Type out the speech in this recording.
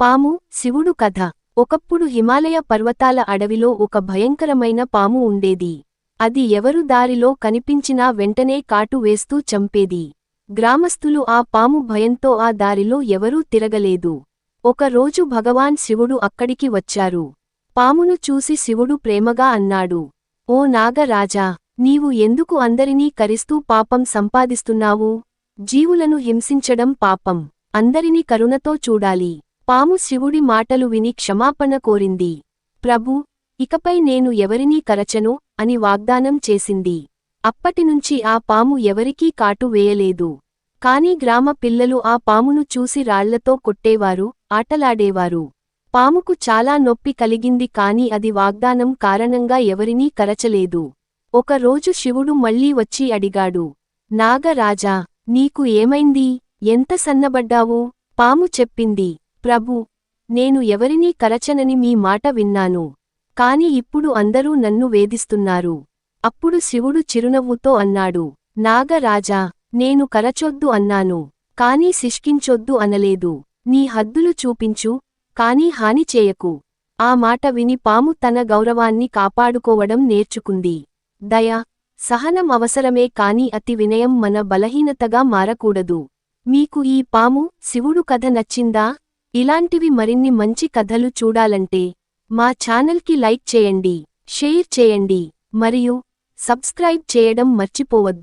పాము శివుడు కథ. ఒకప్పుడు హిమాలయ పర్వతాల అడవిలో ఒక భయంకరమైన పాము ఉండేది. అది ఎవరు దారిలో కనిపించినా వెంటనే కాటు వేస్తూ చంపేది. గ్రామస్థులు ఆ పాము భయంతో ఆ దారిలో ఎవరూ తిరగలేదు. ఒక రోజు భగవాన్ శివుడు అక్కడికి వచ్చారు. పామును చూసి శివుడు ప్రేమగా అన్నాడు, ఓ నాగరాజా, నీవు ఎందుకు అందరినీ కరిస్తూ పాపం సంపాదిస్తున్నావు? జీవులను హింసించడం పాపం. అందరినీ కరుణతో చూడాలి. పాము శివుడి మాటలు విని క్షమాపణ కోరింది. ప్రభూ, ఇకపై నేను ఎవరినీ కరచను అని వాగ్దానం చేసింది. అప్పటినుంచి ఆ పాము ఎవరికీ కాటు వేయలేదు. కాని గ్రామ పిల్లలు ఆ పామును చూసి రాళ్లతో కొట్టేవారు, ఆటలాడేవారు. పాముకు చాలా నొప్పి కలిగింది కాని అది వాగ్దానం కారణంగా ఎవరినీ కరచలేదు. ఒక రోజు శివుడు మళ్ళీ వచ్చి అడిగాడు, నాగరాజా, నీకు ఏమైంది? ఎంత సన్నబడ్డావు? పాము చెప్పింది, ప్రభూ, నేను ఎవరినీ కరచనని మీ మాట విన్నాను. కాని ఇప్పుడు అందరూ నన్ను వేధిస్తున్నారు. అప్పుడు శివుడు చిరునవ్వుతో అన్నాడు, నాగరాజా, నేను కరచొద్దు అన్నాను, కాని శిష్కించొద్దు అనలేదు. నీ హద్దులు చూపించు, కాని హాని చేయకు. ఆ మాట విని పాము తన గౌరవాన్ని కాపాడుకోవడం నేర్చుకుంది. దయ, సహనం అవసరమే కాని అతి వినయం మన బలహీనతగా మారకూడదు. మీకు ఈ పాము శివుడు కథ నచ్చిందా? ఇలాంటివి మరిన్ని మంచి కథలు చూడాలంటే మా ఛానల్కి లైక్ చేయండి, షేర్ చేయండి మరియు సబ్స్క్రైబ్ చేయడం మర్చిపోవద్దు.